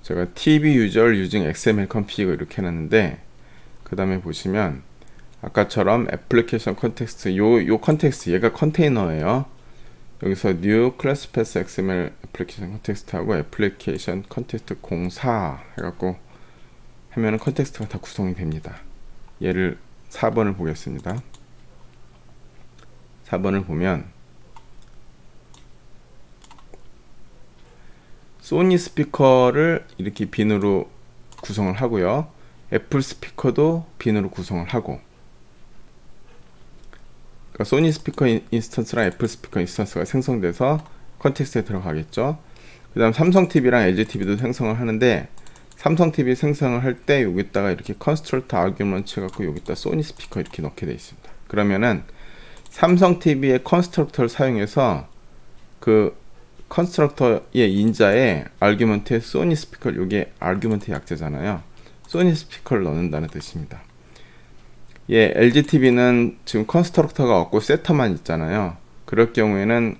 제가 TV user using XML config 이렇게 해놨는데, 그 다음에 보시면 아까처럼 애플리케이션 컨텍스트, 요 컨텍스트, 얘가 컨테이너예요. 여기서 new class path XML 애플리케이션 컨텍스트 하고 애플리케이션 컨텍스트 04 해갖고 하면은 컨텍스트가 다 구성이 됩니다. 얘를 4번을 보겠습니다. 4번을 보면 소니 스피커를 이렇게 빈으로 구성을 하고요. 애플 스피커도 빈으로 구성을 하고, 그러니까 소니 스피커 인스턴스랑 애플 스피커 인스턴스가 생성돼서 컨텍스트에 들어가겠죠. 그 다음 삼성 TV랑 LG TV도 생성을 하는데, 삼성 TV 생성을 할 때 여기다가 이렇게 컨스트럭터 아규먼트 해갖고 여기다 소니 스피커 이렇게 넣게 되어 있습니다. 그러면은 삼성 TV의 컨스트럭터를 사용해서 그 컨스트럭터의 인자에 아규먼트에 소니 스피커를, 요게 아규먼트 약자잖아요. 소니 스피커를 넣는다는 뜻입니다. 예, LG TV는 지금 컨스트럭터가 없고 세터만 있잖아요. 그럴 경우에는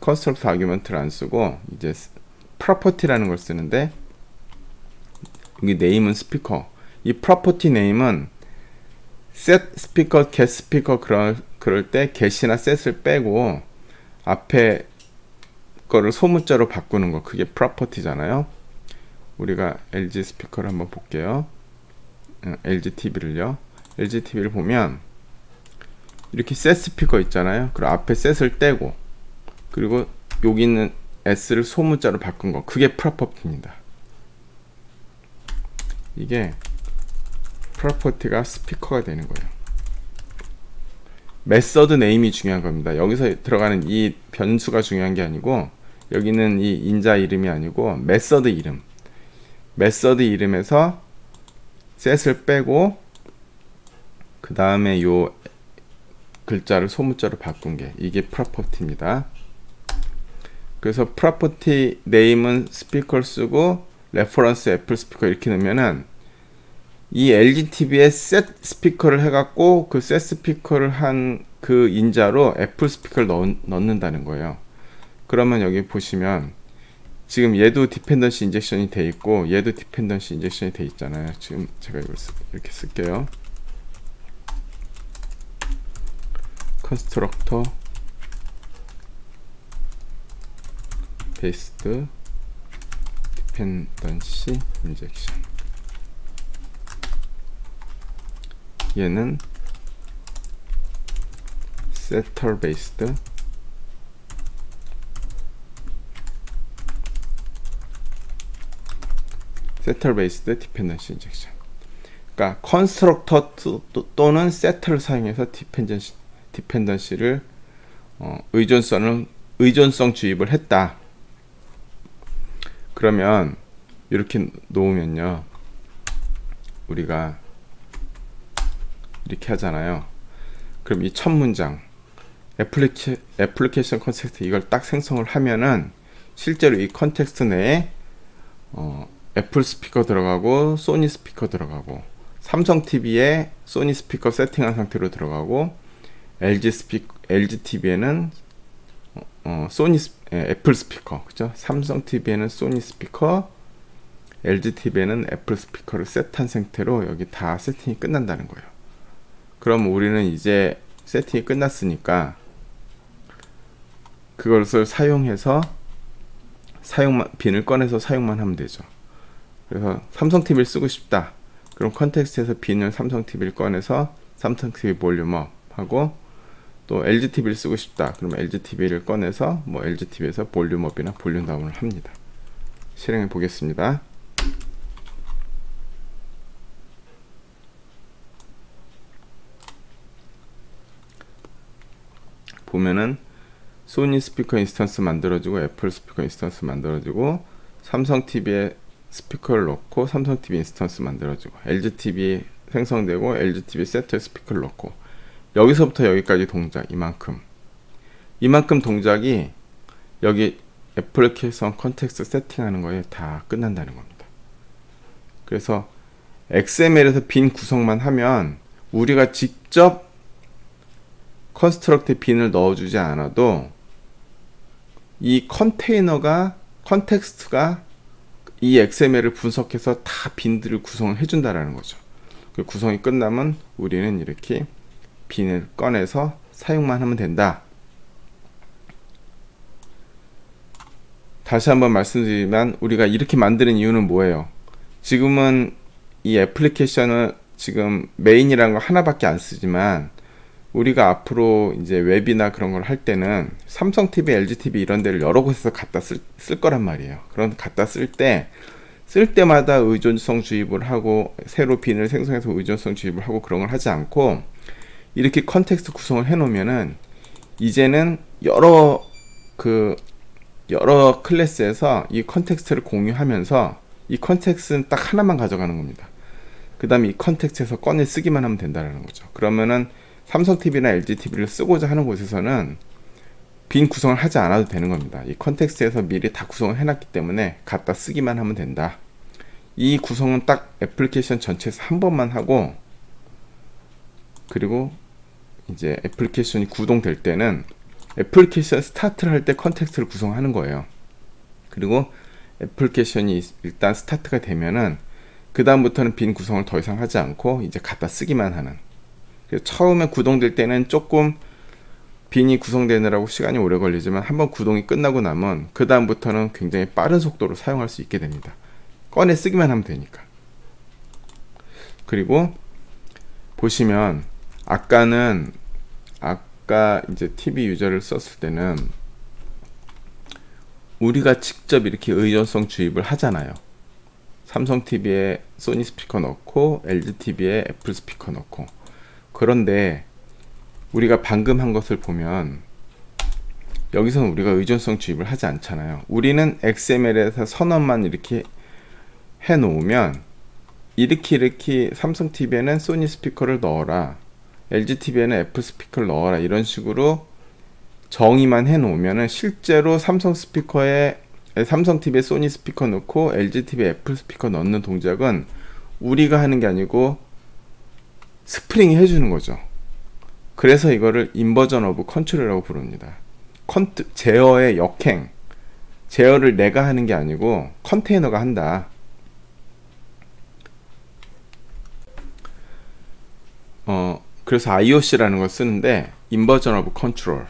컨스트럭터 아규먼트를 안 쓰고 이제 프로퍼티라는 걸 쓰는데, 여기 네임은 스피커. 이 프로퍼티 네임은 set 스피커, get 스피커 그럴 때 get이나 set을 빼고 앞에 거를 소문자로 바꾸는 거, 그게 프로퍼티잖아요. 우리가 LG 스피커를 한번 볼게요. LG TV를요. LG TV를 보면 이렇게 set 스피커 있잖아요. 그리고 앞에 set을 떼고, 그리고 여기 있는 s를 소문자로 바꾼 거, 그게 프로퍼티입니다. 이게 프로퍼티가 스피커가 되는 거예요. 메서드 네임이 중요한 겁니다. 여기서 들어가는 이 변수가 중요한 게 아니고, 여기는 이 인자 이름이 아니고 메서드 이름. 메서드 이름에서 set을 빼고 그 다음에 요 글자를 소문자로 바꾼 게, 이게 프로퍼티입니다. 그래서 프로퍼티 네임은 스피커를 쓰고 레퍼런스 애플 스피커 이렇게 넣으면은 이 LG TV에 set 스피커를 해갖고 그 set 스피커를 한 그 인자로 애플 스피커를 넣는다는 거예요. 그러면 여기 보시면 지금 얘도 디펜던시 인젝션이 돼 있고 얘도 디펜던시 인젝션이 돼 있잖아요. 지금 제가 이걸 이렇게 쓸게요. 컨스트럭터 베이스드 디펜던시 인젝션, 얘는 setter based dependency injection. 그러니까 컨스트럭터 또는 setter를 사용해서 디펜던시를 의존성 주입을 했다. 그러면 이렇게 놓으면요, 우리가 이렇게 하잖아요. 그럼 이 첫 문장 애플리케이션 컨텍스트 이걸 딱 생성을 하면은 실제로 이 컨텍스트 내에 애플 스피커 들어가고 소니 스피커 들어가고 삼성 TV에 소니 스피커 세팅한 상태로 들어가고 LG TV에는 애플 스피커, 그죠? 삼성 TV에는 소니 스피커, LG TV에는 애플 스피커를 세트한 상태로 여기 다 세팅이 끝난다는 거예요. 그럼 우리는 이제 세팅이 끝났으니까 그것을 사용해서 빈을 꺼내서 사용만 하면 되죠. 그래서 삼성 TV를 쓰고 싶다. 그럼 컨텍스트에서 빈을 삼성 TV를 꺼내서 삼성 TV 볼륨업 하고, 또 LG TV를 쓰고 싶다. 그러면 LG TV를 꺼내서 뭐 LG TV에서 볼륨업이나 볼륨 다운을 합니다. 실행해 보겠습니다. 보면은 소니 스피커 인스턴스 만들어지고 애플 스피커 인스턴스 만들어지고 삼성 TV에 스피커를 넣고 삼성 TV 인스턴스 만들어지고 LG TV 생성되고 LG TV 세트 스피커를 넣고, 여기서부터 여기까지 동작 이만큼 동작이 여기 애플리케이션 컨텍스트 세팅하는 거에 다 끝난다는 겁니다. 그래서 XML에서 빈 구성만 하면 우리가 직접 컨스트럭트에 빈을 넣어주지 않아도 이 컨테이너가, 컨텍스트가 이 XML을 분석해서 다 빈들을 구성을 해준다라는 거죠. 그 구성이 끝나면 우리는 이렇게 빈을 꺼내서 사용만 하면 된다. 다시 한번 말씀드리면 우리가 이렇게 만드는 이유는 뭐예요? 지금은 이 애플리케이션을 지금 메인이라는 거 하나밖에 안 쓰지만 우리가 앞으로 이제 웹이나 그런 걸 할 때는 삼성 TV, LG TV 이런 데를 여러 곳에서 갖다 쓸 거란 말이에요. 그런 갖다 쓸 때마다 의존성 주입을 하고 새로 빈을 생성해서 의존성 주입을 하고 그런 걸 하지 않고 이렇게 컨텍스트 구성을 해 놓으면은 이제는 여러 클래스에서 이 컨텍스트를 공유하면서 이 컨텍스트는 딱 하나만 가져가는 겁니다. 그 다음에 이 컨텍스트에서 꺼내 쓰기만 하면 된다는 거죠. 그러면은 삼성 TV나 LG TV를 쓰고자 하는 곳에서는 빈 구성을 하지 않아도 되는 겁니다. 이 컨텍스트에서 미리 다 구성을 해놨기 때문에 갖다 쓰기만 하면 된다. 이 구성은 딱 애플리케이션 전체에서 한 번만 하고, 그리고 이제 애플리케이션이 구동될 때는 애플리케이션 스타트를 할 때 컨텍스트를 구성하는 거예요. 그리고 애플리케이션이 일단 스타트가 되면은 그 다음부터는 빈 구성을 더 이상 하지 않고 이제 갖다 쓰기만 하는. 그래서 처음에 구동될 때는 조금 빈이 구성되느라고 시간이 오래 걸리지만 한번 구동이 끝나고 나면 그 다음부터는 굉장히 빠른 속도로 사용할 수 있게 됩니다. 꺼내 쓰기만 하면 되니까. 그리고 보시면 아까 이제 TV 유저를 썼을 때는 우리가 직접 이렇게 의존성 주입을 하잖아요. 삼성 TV에 소니 스피커 넣고 LG TV에 애플 스피커 넣고. 그런데 우리가 방금 한 것을 보면 여기서는 우리가 의존성 주입을 하지 않잖아요. 우리는 XML에서 선언만 이렇게 해 놓으면 이렇게 삼성 TV에는 소니 스피커를 넣어라, LG TV에는 애플 스피커를 넣어라, 이런 식으로 정의만 해 놓으면은 실제로 삼성 TV에 소니 스피커 넣고 LG TV에 애플 스피커 넣는 동작은 우리가 하는 게 아니고 스프링이 해주는 거죠. 그래서 이거를 인버전 오브 컨트롤이라고 부릅니다. 제어의 역행, 제어를 내가 하는 게 아니고 컨테이너가 한다. 그래서 IOC라는 걸 쓰는데 인버전 오브 컨트롤,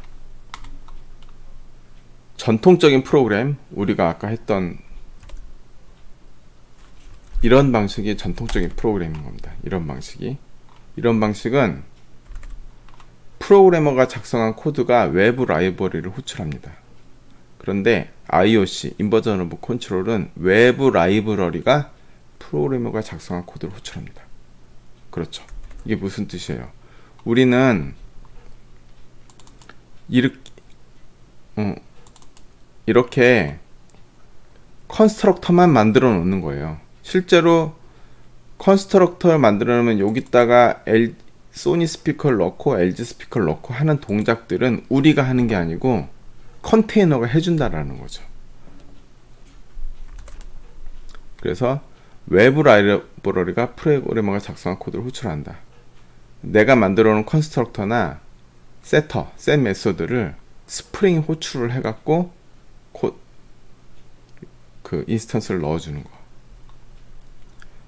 전통적인 프로그램, 우리가 아까 했던 이런 방식이 전통적인 프로그램인 겁니다. 이런 방식은 프로그래머가 작성한 코드가 외부 라이브러리를 호출합니다. 그런데 IOC, 인버전 오브 컨트롤은 외부 라이브러리가 프로그래머가 작성한 코드를 호출합니다. 그렇죠. 이게 무슨 뜻이에요? 우리는 이렇게 컨스트럭터만 만들어 놓는 거예요. 실제로 컨스트럭터를 만들어 놓으면 여기다가 소니 스피커를 넣고 LG 스피커를 넣고 하는 동작들은 우리가 하는 게 아니고 컨테이너가 해준다라는 거죠. 그래서 외부 라이브러리가 프로그래머가 작성한 코드를 호출한다. 내가 만들어 놓은 컨스트럭터나 셋 메소드를 스프링 호출을 해갖고 그 인스턴스를 넣어주는 거.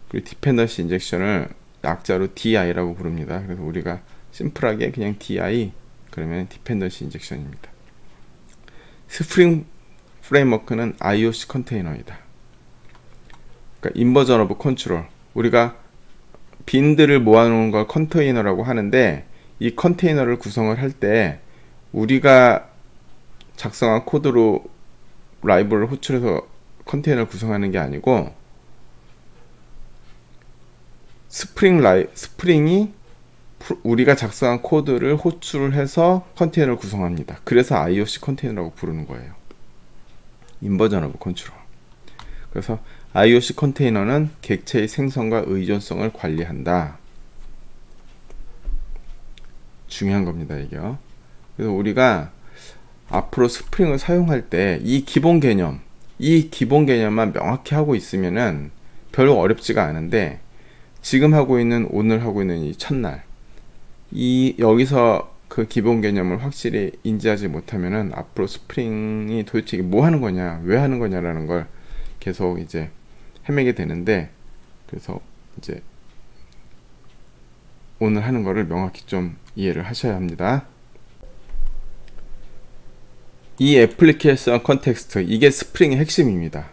그리고 디펜던시 인젝션을 약자로 DI라고 부릅니다. 그래서 우리가 심플하게 그냥 DI 그러면 디펜던시 인젝션입니다. 스프링 프레임워크는 IOC 컨테이너이다. 그러니까 인버전 오브 컨트롤, 우리가 빈들을 모아놓은 걸 컨테이너라고 하는데 이 컨테이너를 구성을 할 때 우리가 작성한 코드로 라이브러리를 호출해서 컨테이너를 구성하는 게 아니고 스프링이 우리가 작성한 코드를 호출해서 컨테이너를 구성합니다. 그래서 IOC 컨테이너라고 부르는 거예요. 인버전 오브 컨트롤. 그래서 IOC 컨테이너는 객체의 생성과 의존성을 관리한다. 중요한 겁니다, 이게요. 그래서 우리가 앞으로 스프링을 사용할 때 이 기본 개념만 명확히 하고 있으면은 별로 어렵지가 않은데, 지금 하고 있는, 오늘 하고 있는 이 첫날, 여기서 그 기본 개념을 확실히 인지하지 못하면은 앞으로 스프링이 도대체 뭐 하는 거냐, 왜 하는 거냐라는 걸 계속 이제 헤매게 되는데, 그래서 이제 오늘 하는 거를 명확히 좀 이해를 하셔야 합니다. 이 애플리케이션 컨텍스트, 이게 스프링의 핵심입니다.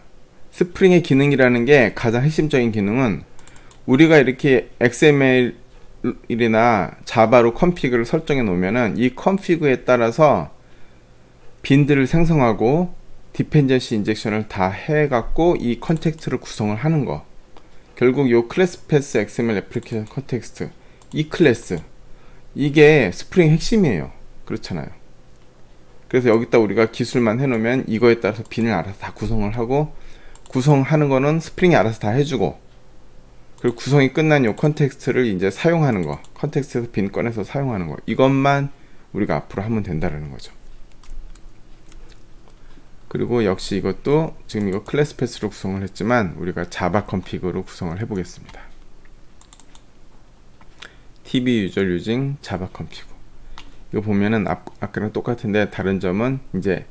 스프링의 기능이라는 게 가장 핵심적인 기능은 우리가 이렇게 XML이나 자바로 컨피그를 설정해 놓으면은 이 컨피그에 따라서 빈들을 생성하고 디펜던시 인젝션을 다 해갖고 이 컨텍스트를 구성을 하는 거. 결국 요 클래스 패스 XML 애플리케이션 컨텍스트, 이 클래스, 이게 스프링 핵심이에요. 그렇잖아요. 그래서 여기다 우리가 기술만 해놓으면 이거에 따라서 빈을 알아서 다 구성을 하고, 구성하는 거는 스프링이 알아서 다 해주고, 그리고 구성이 끝난 요 컨텍스트를 이제 사용하는 거, 컨텍스트에서 빈 꺼내서 사용하는 거, 이것만 우리가 앞으로 하면 된다는 거죠. 그리고 역시 이것도 지금 이거 클래스 패스로 구성을 했지만 우리가 자바 컨피그로 구성을 해 보겠습니다. TV user using 자바 컨피그. 이거 보면은 아까랑 똑같은데 다른 점은 이제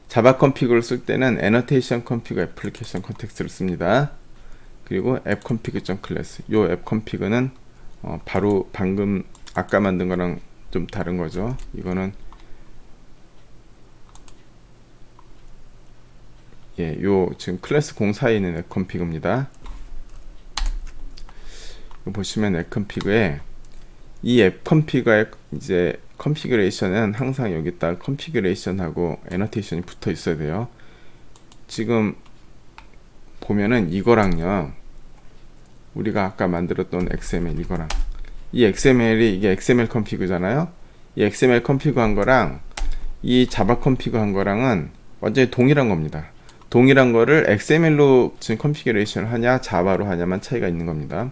자바 컨피그를 쓸 때는 annotation config application context를 씁니다. 그리고 app config.class. 요 app config는 바로 방금 아까 만든 거랑 좀 다른 거죠. 이거는 요 지금 클래스 04에 있는 app config입니다. 보시면 app config에 이 app config의 이제 컨피그레이션은 항상 여기다 컨피그레이션하고 애너테이션이 붙어 있어야 돼요. 지금 보면은 이거랑요, 우리가 아까 만들었던 XML 이거랑, 이 XML이 이게 XML 컨피그잖아요. 이 XML 컨피그 한 거랑 이 자바 컨피그 한 거랑은 완전히 동일한 겁니다. 동일한 거를 XML로 지금 컨피그레이션을 하냐 자바로 하냐만 차이가 있는 겁니다.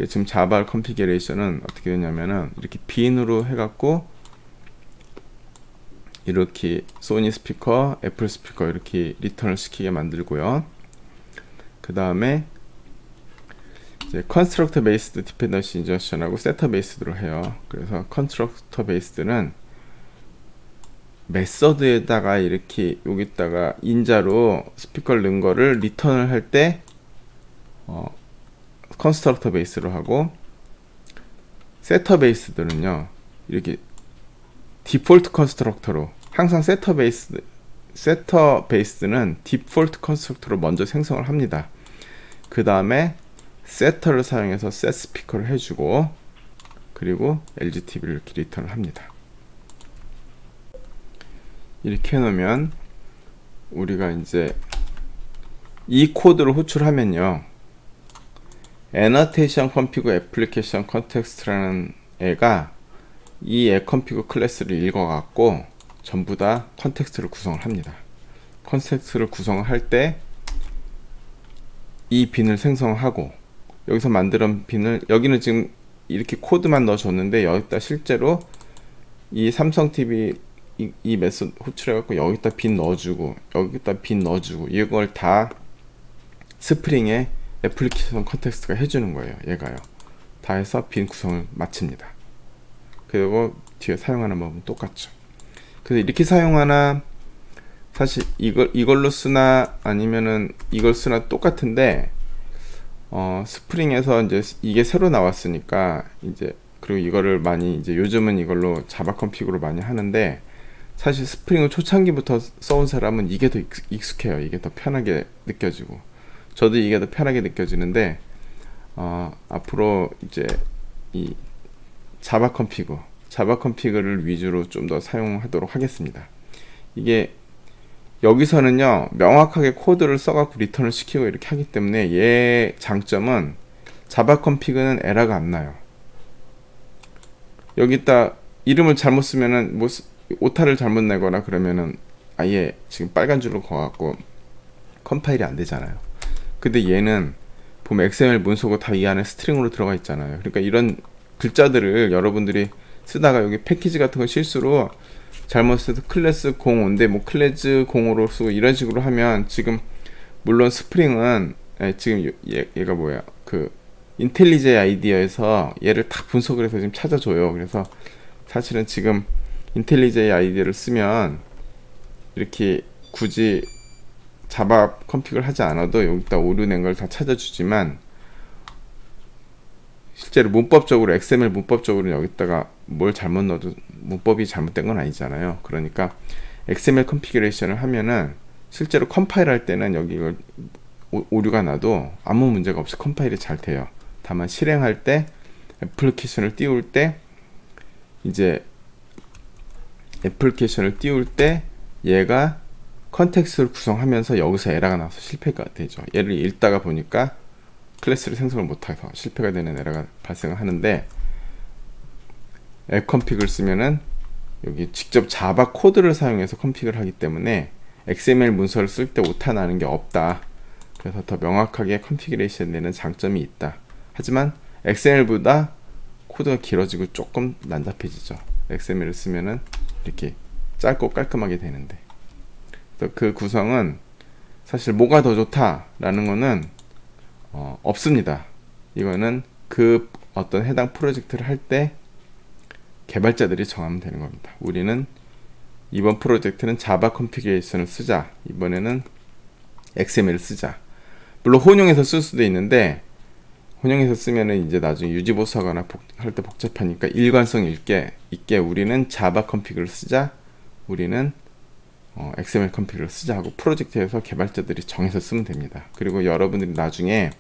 지금 자바 컨피그레이션은 어떻게 되냐면은 이렇게 빈으로 해갖고 이렇게 소니 스피커, 애플 스피커 이렇게 리턴을 시키게 만들고요. 그 다음에 이제 컨스트럭터 베이스드 디펜던시 인젝션하고 세터 베이스드로 해요. 그래서 컨스트럭터 베이스드는 메서드에다가 이렇게 여기다가 인자로 스피커를 넣은 거를 리턴을 할 때 컨스트럭터 베이스로 하고, 세터 베이스들은요 이렇게 디폴트 컨스트럭터로, 항상 세터 베이스는 디폴트 컨스트럭터로 먼저 생성을 합니다. 그 다음에 세터를 사용해서 셋 스피커를 해주고, 그리고 LGTV를 이렇게 리턴을 합니다. 이렇게 해놓으면 우리가 이제 이 코드를 호출하면요, annotation config application context라는 애가 이 app config 클래스를 읽어갖고 전부 다 컨텍스트를 구성을 합니다. 컨텍스트를 구성을 할 때 이 빈을 생성하고, 여기서 만든 빈을, 여기는 지금 이렇게 코드만 넣어줬는데 여기다 실제로 이 삼성TV 이 메소드 호출해갖고 여기다 빈 넣어주고 여기다 빈 넣어주고, 이걸 다 스프링에 애플리케이션 컨텍스트가 해주는 거예요. 얘가요. 다 해서 빈 구성을 마칩니다. 그리고 뒤에 사용하는 법은 똑같죠. 그래서 이렇게 사용하나, 사실 이걸로 쓰나 아니면은 이걸 쓰나 똑같은데, 스프링에서 이제 이게 새로 나왔으니까 이제, 그리고 이거를 많이 이제 요즘은 이걸로 자바 컨피그로 많이 하는데, 사실 스프링을 초창기부터 써온 사람은 이게 더 익숙해요. 이게 더 편하게 느껴지고, 저도 이게 더 편하게 느껴지는데, 앞으로 이제 이 자바 컨피그를 위주로 좀 더 사용하도록 하겠습니다. 이게 여기서는요 명확하게 코드를 써갖고 리턴을 시키고 이렇게 하기 때문에, 얘 장점은 자바 컨피그는 에러가 안 나요. 여기다 이름을 잘못 쓰면은 뭐 오타를 잘못 내거나 그러면은 아예 지금 빨간 줄로 거갖고 컴파일이 안 되잖아요. 근데 얘는 보면 XML 문서고 다 이 안에 스트링으로 들어가 있잖아요. 그러니까 이런 글자들을 여러분들이 쓰다가 여기 패키지 같은 거 실수로 잘못 써서 클래스 05인데 뭐 클래즈 05로 쓰고 이런 식으로 하면, 지금 물론 스프링은 지금 얘가 뭐야, 그 인텔리제 아이디어에서 얘를 다 분석을 해서 지금 찾아줘요. 그래서 사실은 지금 인텔리제 아이디어를 쓰면 이렇게 굳이 자바 컨피그를 하지 않아도 여기다 오류 낸 걸 다 찾아주지만, 실제로 문법적으로 XML 문법적으로 여기다가 뭘 잘못 넣어도 문법이 잘못된 건 아니잖아요. 그러니까 XML 컨피그레이션을 하면은 실제로 컴파일 할 때는 여기 이걸 오류가 나도 아무 문제가 없이 컴파일이 잘 돼요. 다만 실행할 때, 애플리케이션을 띄울 때, 이제 애플리케이션을 띄울 때 얘가 컨텍스트를 구성하면서 여기서 에러가 나와서 실패가 되죠. 얘를 읽다가 보니까 클래스를 생성을 못해서 실패가 되는 에러가 발생을 하는데, 앱 컨피그를 쓰면은 여기 직접 자바 코드를 사용해서 컨피그를 하기 때문에 XML 문서를 쓸 때 오타 나는 게 없다. 그래서 더 명확하게 컨피그레이션 되는 장점이 있다. 하지만 XML보다 코드가 길어지고 조금 난잡해지죠. XML을 쓰면은 이렇게 짧고 깔끔하게 되는데, 그 구성은 사실 뭐가 더 좋다라는 거는 없습니다. 이거는 그 어떤 해당 프로젝트를 할 때 개발자들이 정하면 되는 겁니다. 우리는 이번 프로젝트는 자바 컨피그레이션을 쓰자, 이번에는 XML을 쓰자. 물론 혼용해서 쓸 수도 있는데, 혼용해서 쓰면은 이제 나중에 유지보수하거나 할 때 복잡하니까 일관성 있게 우리는 자바 컨피그를 쓰자, 우리는 XML 컨피그를 쓰자 하고 프로젝트에서 개발자들이 정해서 쓰면 됩니다. 그리고 여러분들이 나중에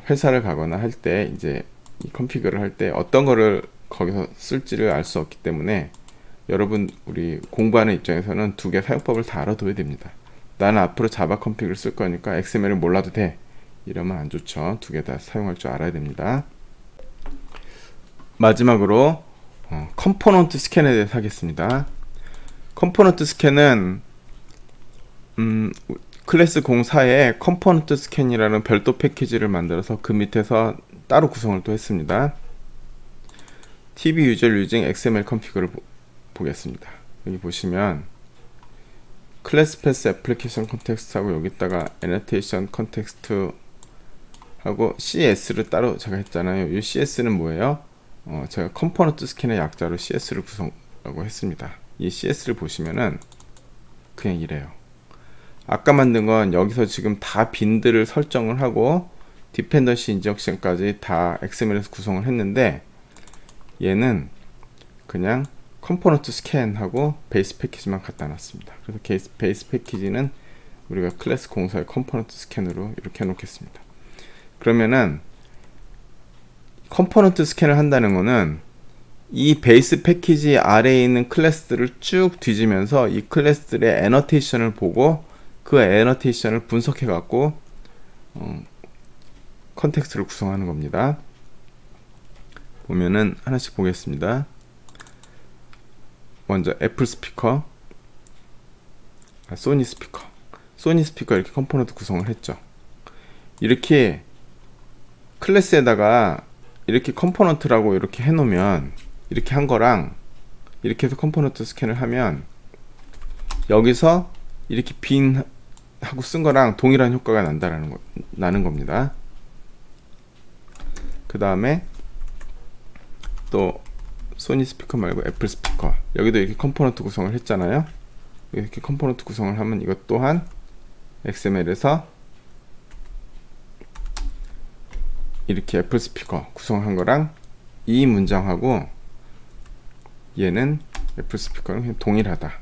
회사를 가거나 할 때 이제 이 컨피그를 할 때 어떤 거를 거기서 쓸지를 알 수 없기 때문에, 여러분 우리 공부하는 입장에서는 두 개 사용법을 다 알아둬야 됩니다. 나는 앞으로 자바 컨피그를 쓸 거니까 XML을 몰라도 돼, 이러면 안 좋죠. 두 개 다 사용할 줄 알아야 됩니다. 마지막으로 컴포넌트 스캔에 대해서 하겠습니다. 컴포넌트 스캔은 클래스 04에 컴포넌트 스캔이라는 별도 패키지를 만들어서 그 밑에서 따로 구성을 또 했습니다. TV user using XML config를 보겠습니다. 여기 보시면 클래스 패스 애플리케이션 컨텍스트하고 여기다가 annotation 컨텍스트 하고 CS를 따로 제가 했잖아요. 이 CS는 뭐예요? 제가 컴포넌트 스캔의 약자로 CS를 구성하고 했습니다. 이 CS를 보시면은 그냥 이래요. 아까 만든 건 여기서 지금 다 빈들을 설정을 하고 디펜던시 인젝션까지 다 XML에서 구성을 했는데, 얘는 그냥 컴포넌트 스캔하고 베이스 패키지만 갖다 놨습니다. 그래서 베이스 패키지는 우리가 클래스 04의 컴포넌트 스캔으로 이렇게 해놓겠습니다. 그러면은 컴포넌트 스캔을 한다는 거는 이 베이스 패키지 아래에 있는 클래스들을 쭉 뒤지면서 이 클래스들의 애너테이션을 보고 그 애너테이션을 분석해 갖고 컨텍스트를 구성하는 겁니다. 보면은 하나씩 보겠습니다. 먼저 애플 스피커, 소니 스피커 이렇게 컴포넌트 구성을 했죠. 이렇게 클래스에다가 이렇게 컴포넌트라고 이렇게 해놓으면, 이렇게 한 거랑 이렇게 해서 컴포넌트 스캔을 하면 여기서 이렇게 빈 하고 쓴 거랑 동일한 효과가 나는 겁니다. 그 다음에 또 소니 스피커 말고 애플 스피커, 여기도 이렇게 컴포넌트 구성을 했잖아요. 이렇게 컴포넌트 구성을 하면 이것 또한 XML에서 이렇게 애플 스피커 구성한 거랑 이 문장하고 얘는 애플 스피커는 그냥 동일하다.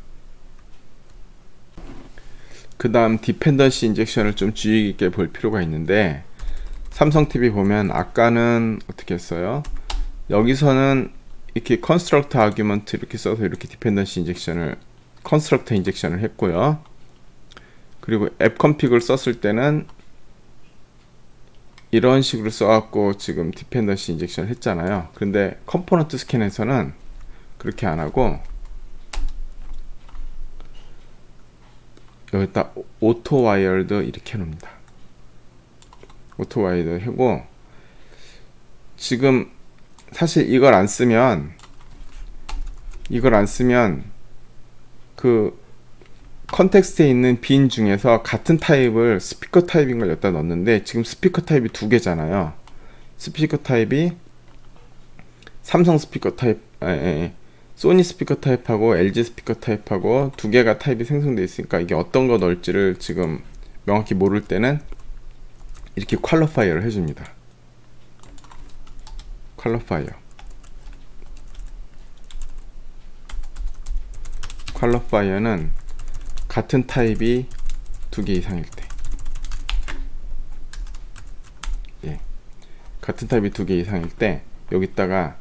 그 다음 디펜던시 인젝션을 좀 주의 깊게 볼 필요가 있는데, 삼성 TV 보면 아까는 어떻게 했어요? 여기서는 이렇게 construct argument 이렇게 써서 이렇게 디펜던시 인젝션을 constructor 인젝션을 했고요. 그리고 앱 컨피그를 썼을 때는 이런 식으로 써갖고 지금 디펜던시 인젝션을 했잖아요. 그런데 컴포넌트 스캔에서는 그렇게 안 하고 여기다 오토 와이어드 이렇게 해놓습니다. 오토 와이어드 하고, 지금 사실 이걸 안 쓰면 그 컨텍스트에 있는 빈 중에서 같은 타입을 스피커 타입인 걸 여기다 넣었는데, 지금 스피커 타입이 두 개잖아요. 스피커 타입이 삼성 스피커 타입, 소니 스피커 타입하고 LG 스피커 타입하고 두 개가 타입이 생성되어 있으니까 이게 어떤 거 넣을지를 지금 명확히 모를 때는 이렇게 퀄리파이어를 해줍니다. 퀄리파이어는 같은 타입이 두 개 이상일 때, 같은 타입이 두 개 이상일 때 여기다가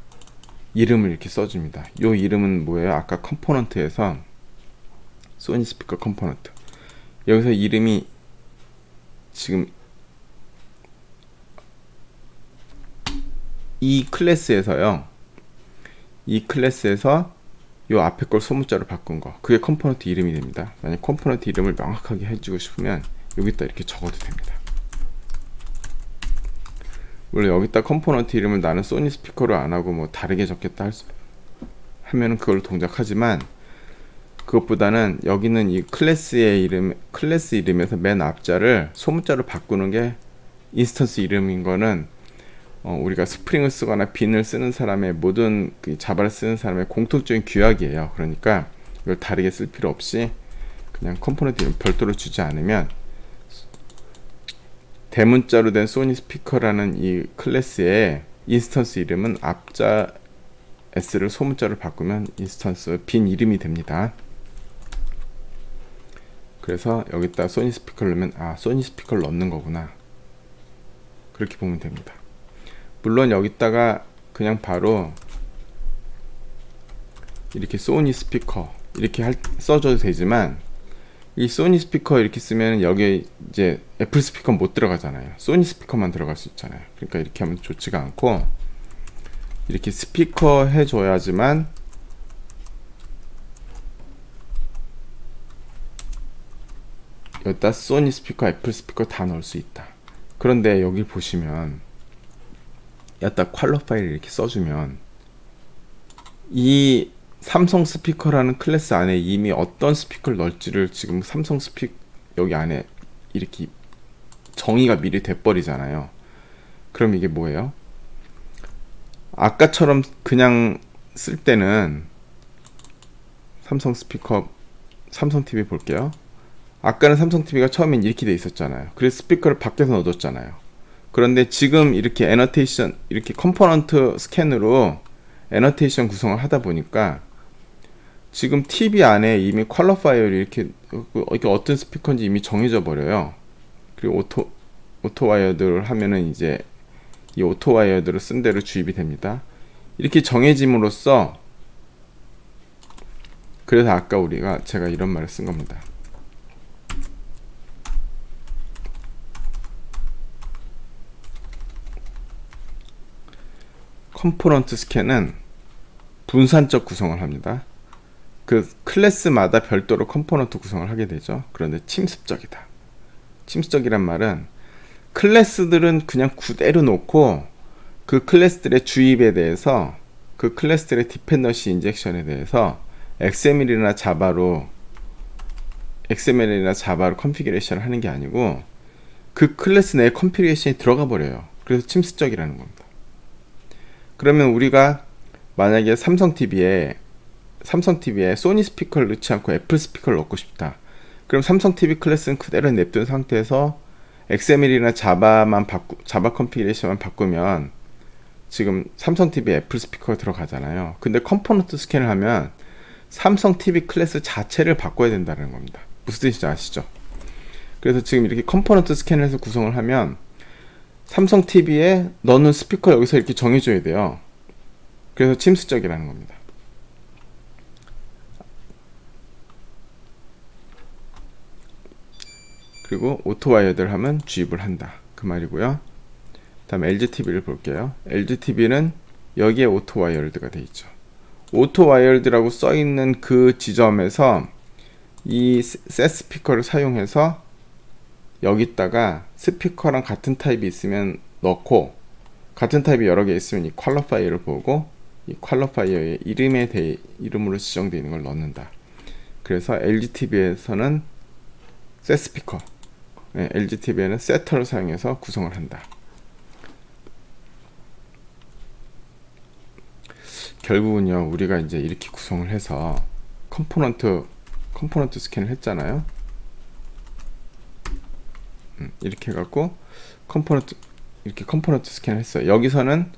이름을 이렇게 써줍니다. 요 이름은 뭐예요? 아까 컴포넌트에서 소니 스피커 컴포넌트, 여기서 이름이 지금 이 클래스에서요, 이 클래스에서 요 앞에 걸 소문자로 바꾼 거, 그게 컴포넌트 이름이 됩니다. 만약 컴포넌트 이름을 명확하게 해주고 싶으면 여기다 이렇게 적어도 됩니다. 물론 여기다 컴포넌트 이름을 나는 소니 스피커로 안 하고 뭐 다르게 적겠다 하면은 그걸 동작하지만, 그것보다는 여기는 이 클래스의 이름, 클래스 이름에서 맨 앞자를 소문자로 바꾸는 게 인스턴스 이름인 거는 우리가 스프링을 쓰거나 빈을 쓰는 사람의 모든 그 자바를 쓰는 사람의 공통적인 규약이에요. 그러니까 이걸 다르게 쓸 필요 없이 그냥 컴포넌트 이름 별도로 주지 않으면 대문자로 된 소니 스피커라는 이 클래스의 인스턴스 이름은 앞자 s를 소문자로 바꾸면 인스턴스 빈 이름이 됩니다. 그래서 여기다 소니 스피커를 넣으면 아, 소니 스피커를 넣는 거구나, 그렇게 보면 됩니다. 물론 여기다가 그냥 바로 이렇게 소니 스피커 이렇게 써줘도 되지만, 이 소니 스피커 이렇게 쓰면 여기에 이제 애플 스피커 못 들어가잖아요. 소니 스피커만 들어갈 수 있잖아요. 그러니까 이렇게 하면 좋지가 않고, 이렇게 스피커 해줘야지만 여기다 소니 스피커, 애플 스피커 다 넣을 수 있다. 그런데 여기 보시면 여기다 퀄리파이를 이렇게 써주면 이 삼성 스피커라는 클래스 안에 이미 어떤 스피커를 넣을지를 지금 삼성 스피커 여기 안에 이렇게 정의가 미리 돼버리잖아요. 그럼 이게 뭐예요? 아까처럼 그냥 쓸 때는 삼성 스피커, 삼성 TV 볼게요. 아까는 삼성 TV가 처음엔 이렇게 돼 있었잖아요. 그래서 스피커를 밖에서 넣어줬잖아요. 그런데 지금 이렇게 애너테이션, 이렇게 컴포넌트 스캔으로 애너테이션 구성을 하다 보니까 지금 TV 안에 이미 퀄리파이어를 이렇게 어떤 스피커인지 이미 정해져 버려요. 그리고 오토 와이어드를 하면은 이제 이 오토 와이어드를 쓴 대로 주입이 됩니다. 이렇게 정해짐으로써, 그래서 아까 제가 이런 말을 쓴 겁니다. 컴포넌트 스캔은 분산적 구성을 합니다. 그 클래스마다 별도로 컴포넌트 구성을 하게 되죠. 그런데 침습적이다. 침습적이란 말은 클래스들은 그냥 그대로 놓고 그 클래스들의 주입에 대해서, 그 클래스들의 디펜던시 인젝션에 대해서 XML이나 자바로 컨피규레이션을 하는 게 아니고 그 클래스 내에 컨피규레이션이 들어가 버려요. 그래서 침습적이라는 겁니다. 그러면 우리가 만약에 삼성 TV에 소니 스피커를 넣지 않고 애플 스피커를 넣고 싶다. 그럼 삼성 TV 클래스는 그대로 냅둔 상태에서 XML이나 자바 컨피규레이션만 바꾸면 지금 삼성 TV 애플 스피커가 들어가잖아요. 근데 컴포넌트 스캔을 하면 삼성 TV 클래스 자체를 바꿔야 된다는 겁니다. 무슨 뜻인지 아시죠? 그래서 지금 이렇게 컴포넌트 스캔을 해서 구성을 하면 삼성 TV에 넣는 스피커 여기서 이렇게 정해줘야 돼요. 그래서 침습적이라는 겁니다. 그리고 오토 와이어드를 하면 주입을 한다, 그 말이고요. 다음 LGTV를 볼게요. LGTV는 여기에 오토 와이어드가 되어 있죠. 오토 와이어드라고 써 있는 그 지점에서 이 셋 스피커를 사용해서 여기다가 스피커랑 같은 타입이 있으면 넣고, 같은 타입이 여러 개 있으면 이 퀄리파이어를 보고 이 퀄리파이어의 이름으로 지정되어 있는 걸 넣는다. 그래서 LGTV에서는 셋 스피커, LGTV에는 세터를 사용해서 구성을 한다. 결국은요, 우리가 이제 이렇게 구성을 해서 컴포넌트 스캔을 했잖아요. 이렇게 해갖고 이렇게 컴포넌트 스캔을 했어요. 여기서는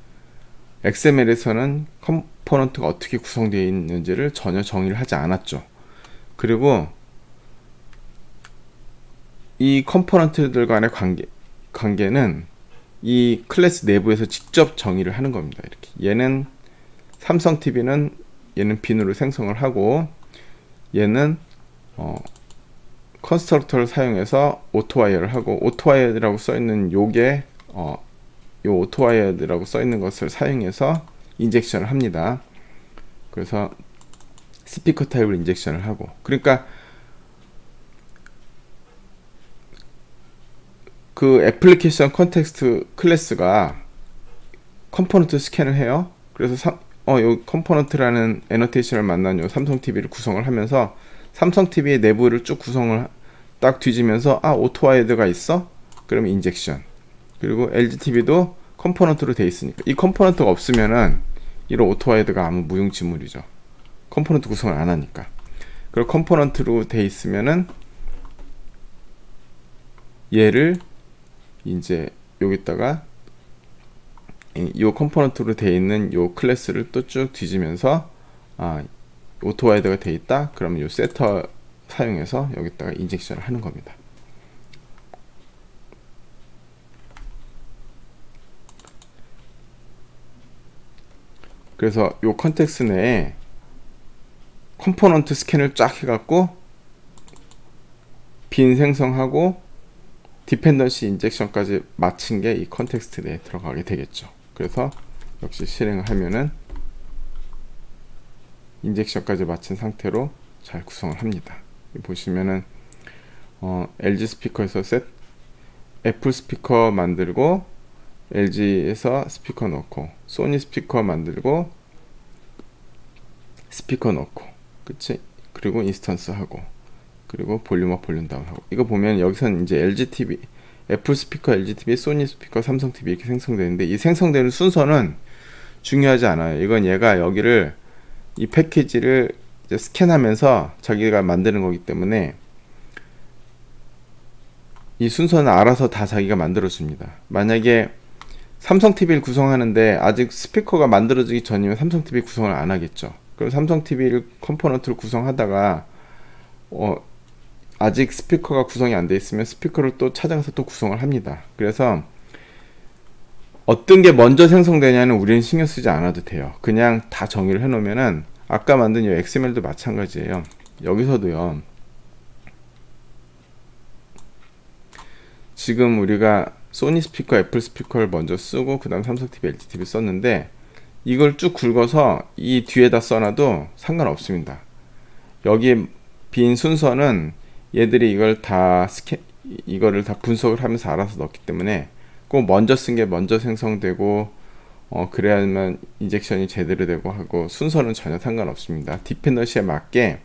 XML에서는 컴포넌트가 어떻게 구성되어 있는지를 전혀 정의를 하지 않았죠. 그리고 이 컴포넌트들 간의 관계는 이 클래스 내부에서 직접 정의를 하는 겁니다. 이렇게 얘는 삼성TV는 얘는 빈으로 생성을 하고, 얘는 컨스트럭터를 사용해서 오토와이어를 하고, 오토와이어라고 써있는 요게 요 오토와이어라고 써있는 것을 사용해서 인젝션을 합니다. 그래서 스피커 타입을 인젝션을 하고, 그러니까 그 애플리케이션 컨텍스트 클래스가 컴포넌트 스캔을 해요. 그래서 요 컴포넌트라는 애너테이션을 만난 요 삼성TV를 구성을 하면서 삼성TV의 내부를 쭉 구성을 딱 뒤지면서 오토와이어가 있어? 그러면 인젝션. 그리고 LGTV도 컴포넌트로 돼 있으니까 이 컴포넌트가 없으면은 이런 오토와이어가 아무 무용지물이죠. 컴포넌트 구성을 안 하니까. 그리고 컴포넌트로 돼 있으면은 얘를 이제 여기다가 이 컴포넌트로 되어 있는 요 클래스를 또 쭉 뒤지면서 오토와이어가 되어 있다. 그러면 요 세터 사용해서 여기다가 인젝션을 하는 겁니다. 그래서 요 컨텍스트 내에 컴포넌트 스캔을 쫙 해갖고 빈 생성하고 디펜던시 인젝션까지 마친 게 이 컨텍스트 내에 들어가게 되겠죠. 그래서 역시 실행을 하면은 인젝션까지 마친 상태로 잘 구성을 합니다. 보시면은 LG 스피커에서 애플 스피커 만들고, LG에서 스피커 넣고, 소니 스피커 만들고, 스피커 넣고, 그치? 그리고 인스턴스 하고, 그리고 볼륨업, 볼륨 다운 하고. 이거 보면 여기서는 이제 LGTV, 애플 스피커, LGTV, 소니 스피커, 삼성TV 이렇게 생성되는데, 이 생성되는 순서는 중요하지 않아요. 이건 얘가 여기를 이 패키지를 이제 스캔하면서 자기가 만드는 거기 때문에 이 순서는 알아서 다 자기가 만들어 줍니다. 만약에 삼성TV를 구성하는데 아직 스피커가 만들어지기 전이면 삼성TV 구성을 안 하겠죠. 그럼 삼성TV를 컴포넌트를 구성하다가 아직 스피커가 구성이 안 돼 있으면 스피커를 또 찾아가서 또 구성을 합니다. 그래서 어떤 게 먼저 생성되냐는 우리는 신경 쓰지 않아도 돼요. 그냥 다 정의를 해 놓으면은 아까 만든 이 XML도 마찬가지예요. 여기서도요, 지금 우리가 소니 스피커, 애플 스피커를 먼저 쓰고 그 다음 삼성TV, LGTV 썼는데 이걸 쭉 굵어서 이 뒤에다 써놔도 상관없습니다. 여기 빈 순서는 얘들이 이거를 다 분석을 하면서 알아서 넣기 때문에 꼭 먼저 쓴 게 먼저 생성되고 그래야만 인젝션이 제대로 되고 하고 순서는 전혀 상관없습니다. 디펜던시에 맞게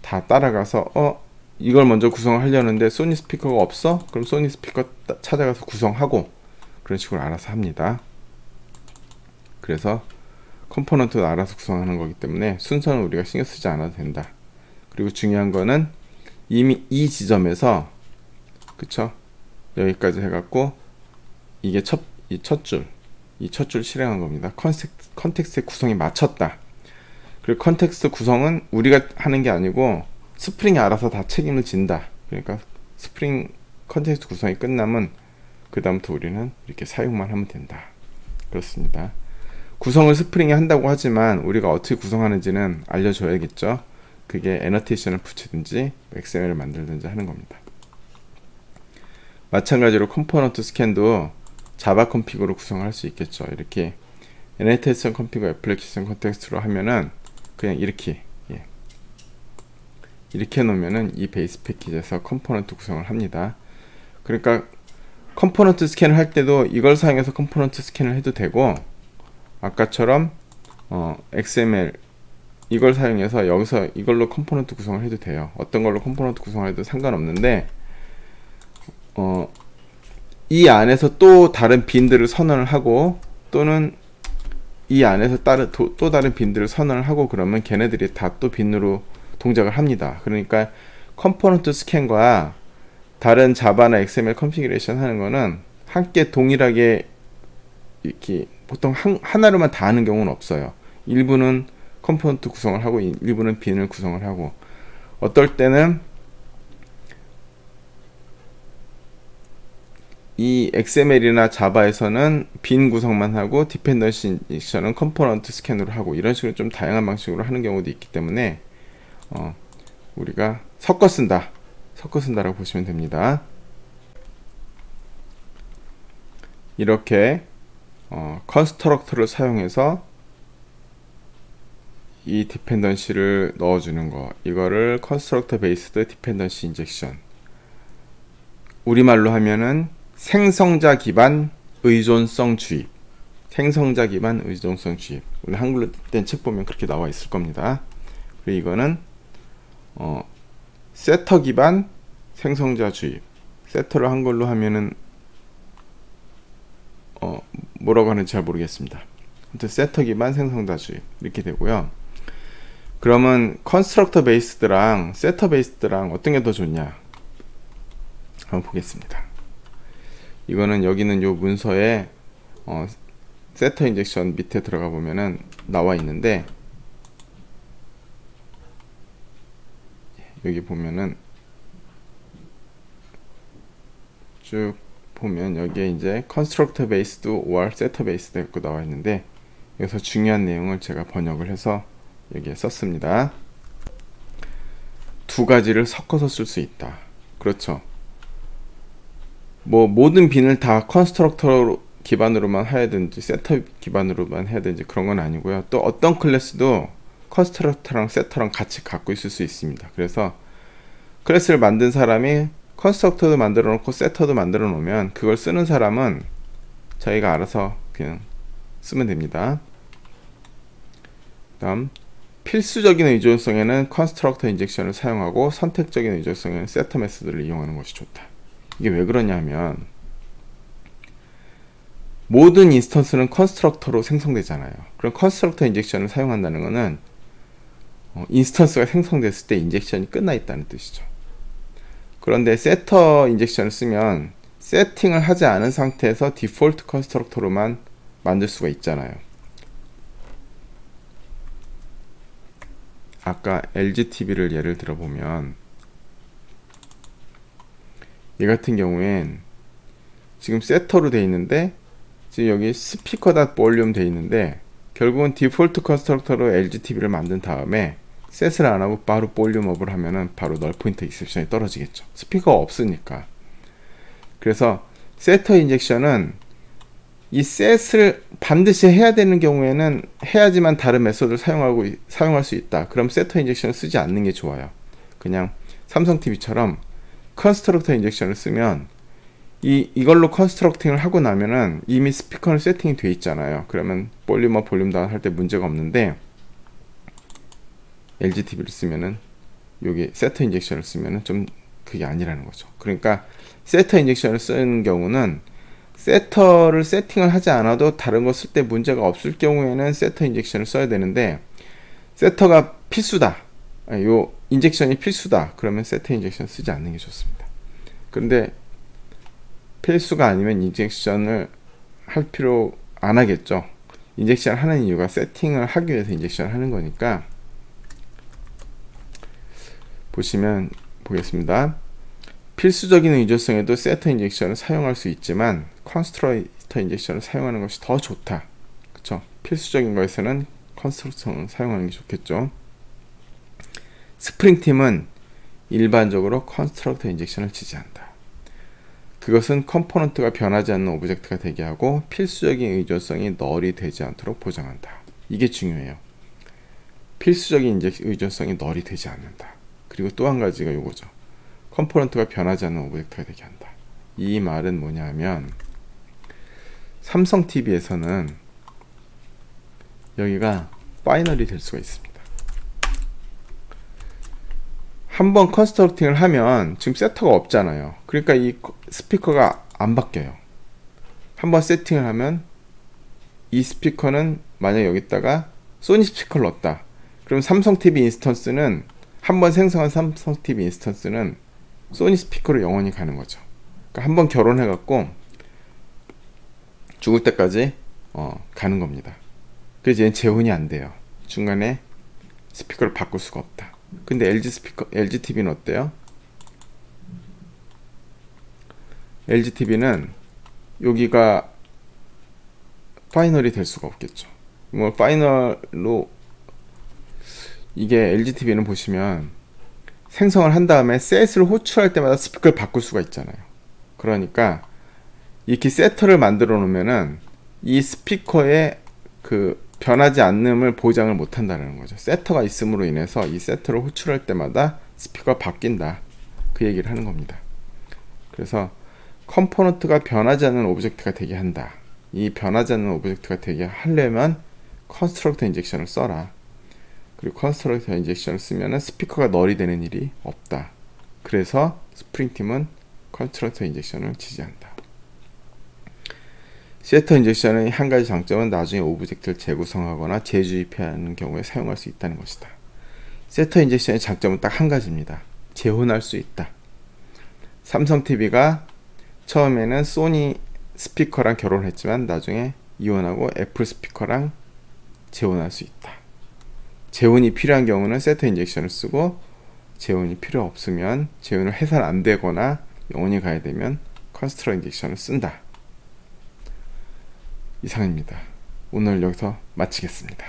다 따라가서 이걸 먼저 구성을 하려는데 소니 스피커가 없어? 그럼 소니 스피커 찾아가서 구성하고 그런 식으로 알아서 합니다. 그래서 컴포넌트도 알아서 구성하는 거기 때문에 순서는 우리가 신경 쓰지 않아도 된다. 그리고 중요한 거는 이미 이 지점에서, 그쵸? 여기까지 해갖고 이게 첫 줄 실행한 겁니다. 컨텍스트의 구성이 맞췄다. 그리고 컨텍스트 구성은 우리가 하는 게 아니고 스프링이 알아서 다 책임을 진다. 그러니까 스프링 컨텍스트 구성이 끝나면 그 다음부터 우리는 이렇게 사용만 하면 된다. 그렇습니다. 구성을 스프링이 한다고 하지만 우리가 어떻게 구성하는지는 알려줘야겠죠. 그게 애너테이션을 붙이든지 XML을 만들든지 하는 겁니다. 마찬가지로 컴포넌트 스캔도 자바 컴피그로 구성할 수 있겠죠. 이렇게 애너테이션 컴피그 애플리케이션 컨텍스트로 하면은 그냥 이렇게 이렇게 놓으면은 이 베이스 패키지에서 컴포넌트 구성을 합니다. 그러니까 컴포넌트 스캔을 할 때도 이걸 사용해서 컴포넌트 스캔을 해도 되고, 아까처럼 XML 이걸 사용해서 여기서 이걸로 컴포넌트 구성을 해도 돼요. 어떤 걸로 컴포넌트 구성을 해도 상관없는데 이 안에서 또 다른 빈들을 선언을 하고, 또는 이 안에서 또 다른 빈들을 선언을 하고 그러면 걔네들이 다 또 빈으로 동작을 합니다. 그러니까 컴포넌트 스캔과 다른 자바나 XML 컨피그레이션 하는 거는 함께 동일하게 이렇게 보통 하나로만 다 하는 경우는 없어요. 일부는 컴포넌트 구성을 하고 일부는 빈을 구성을 하고, 어떨 때는 이 XML이나 자바에서는 빈 구성만 하고 디펜던시 인젝션은 컴포넌트 스캔으로 하고, 이런 식으로 좀 다양한 방식으로 하는 경우도 있기 때문에 우리가 섞어 쓴다라고 보시면 됩니다. 이렇게 컨스트럭터를 사용해서 이 디펜던시를 넣어주는 거, 이거를 컨스트럭터 베이스드 디펜던시 인젝션, 우리말로 하면은 생성자 기반 의존성 주입. 생성자 기반 의존성 주입. 오늘 한글로 된 책 보면 그렇게 나와 있을 겁니다. 그리고 이거는 세터 기반 생성자 주입. 세터를 한글로 하면은 뭐라고 하는지 잘 모르겠습니다. 아무튼 세터 기반 생성자 주입 이렇게 되고요. 그러면 컨스트럭터 베이스드랑 세터 베이스드랑 어떤 게 더 좋냐 한번 보겠습니다. 이거는 여기는 요 문서에 세터 인젝션 밑에 들어가 보면은 나와 있는데, 여기 보면은 쭉 보면 여기에 이제 constructor based or setter based 이렇게 나와 있는데, 여기서 중요한 내용을 제가 번역을 해서 여기에 썼습니다. 두 가지를 섞어서 쓸 수 있다. 그렇죠. 뭐 모든 빈을 다 컨스트럭터 기반으로만 해야 되는지 세터 기반으로만 해야 되는지 그런 건 아니고요. 또 어떤 클래스도 컨스트럭터랑 세터랑 같이 갖고 있을 수 있습니다. 그래서 클래스를 만든 사람이 컨스트럭터도 만들어 놓고 세터도 만들어 놓으면 그걸 쓰는 사람은 자기가 알아서 그냥 쓰면 됩니다. 다음, 필수적인 의존성에는 컨스트럭터 인젝션을 사용하고 선택적인 의존성에는 세터 메소드를 이용하는 것이 좋다. 이게 왜 그러냐 하면, 모든 인스턴스는 컨스트럭터로 생성되잖아요. 그럼 컨스트럭터 인젝션을 사용한다는 것은 인스턴스가 생성됐을 때 인젝션이 끝나 있다는 뜻이죠. 그런데 세터 인젝션을 쓰면 세팅을 하지 않은 상태에서 디폴트 컨스트럭터로만 만들 수가 있잖아요. 아까 LGTV를 예를 들어보면, 얘 같은 경우엔 지금 세터로 돼 있는데 지금 여기 speaker.volume 돼 있는데, 결국은 디폴트 컨스트럭터로 LGTV를 만든 다음에 셋을 안 하고 바로 볼륨업을 하면은 바로 널 포인트 익셉션이 떨어지겠죠. 스피커가 없으니까. 그래서 세터 인젝션은 이 셋을 반드시 해야 되는 경우에는 해야지만 다른 메소드를 사용할 수 있다. 그럼 세터 인젝션을 쓰지 않는 게 좋아요. 그냥 삼성 TV처럼 컨스트럭터 인젝션을 쓰면 이걸로 컨스트럭팅을 하고 나면은 이미 스피커는 세팅이 돼 있잖아요. 그러면 볼륨업, 볼륨 다운 할 때 문제가 없는데, LGTV를 쓰면은 여기 세터 인젝션을 쓰면은 좀 그게 아니라는 거죠. 그러니까 세터 인젝션을 쓰는 경우는 세터를 세팅을 하지 않아도 다른 거 쓸 때 문제가 없을 경우에는 세터 인젝션을 써야 되는데, 세터가 필수다, 요 인젝션이 필수다, 그러면 세터 인젝션 쓰지 않는 게 좋습니다. 그런데 필수가 아니면 인젝션을 할 필요 안 하겠죠. 인젝션을 하는 이유가 세팅을 하기 위해서 인젝션을 하는 거니까. 보겠습니다. 필수적인 의존성에도 세터 인젝션을 사용할 수 있지만 컨스트럭터 인젝션을 사용하는 것이 더 좋다. 그쵸? 필수적인 것에서는 컨스트럭터를 사용하는 게 좋겠죠. 스프링팀은 일반적으로 컨스트럭터 인젝션을 지지한다. 그것은 컴포넌트가 변하지 않는 오브젝트가 되게 하고 필수적인 의존성이 널이 되지 않도록 보장한다. 이게 중요해요. 필수적인 의존성이 널이 되지 않는다. 그리고 또 한 가지가 요거죠. 컴포넌트가 변하지 않는 오브젝트가 되게 한다. 이 말은 뭐냐 하면, 삼성 TV에서는 여기가 파이널이 될 수가 있습니다. 한번 컨스트럭팅을 하면 지금 세터가 없잖아요. 그러니까 이 스피커가 안 바뀌어요. 한번 세팅을 하면 이 스피커는 만약 여기다가 소니 스피커를 넣었다. 그럼 삼성 TV 인스턴스는 한번 생성한 삼성 TV 인스턴스는 소니 스피커로 영원히 가는 거죠. 그러니까 한번 결혼해갖고 죽을 때까지 가는 겁니다. 그래서 얘는 재혼이 안 돼요. 중간에 스피커를 바꿀 수가 없다. 근데 LG TV는 어때요? LG TV는 여기가 파이널이 될 수가 없겠죠. 뭐 파이널로 이게 LG TV는 보시면 생성을 한 다음에 셋을 호출할 때마다 스피커를 바꿀 수가 있잖아요. 그러니까 이렇게 세터를 만들어 놓으면은 이 스피커의 그 변하지 않음을 보장을 못 한다는 거죠. 세터가 있음으로 인해서 이 세터를 호출할 때마다 스피커가 바뀐다. 그 얘기를 하는 겁니다. 그래서 컴포넌트가 변하지 않는 오브젝트가 되게 한다. 이 변하지 않는 오브젝트가 되게 하려면 컨스트럭터 인젝션을 써라. 그리고 컨스트럭터 인젝션을 쓰면은 스피커가 널이 되는 일이 없다. 그래서 스프링팀은 컨스트럭터 인젝션을 지지한다. 세터 인젝션의 한 가지 장점은 나중에 오브젝트를 재구성하거나 재주입하는 경우에 사용할 수 있다는 것이다. 세터 인젝션의 장점은 딱 한 가지입니다. 재혼할 수 있다. 삼성 TV가 처음에는 소니 스피커랑 결혼했지만 나중에 이혼하고 애플 스피커랑 재혼할 수 있다. 재혼이 필요한 경우는 세터 인젝션을 쓰고, 재혼이 필요 없으면, 재혼을 해선 안 되거나 영원히 가야 되면 컨스트럭터 인젝션을 쓴다. 이상입니다. 오늘 여기서 마치겠습니다.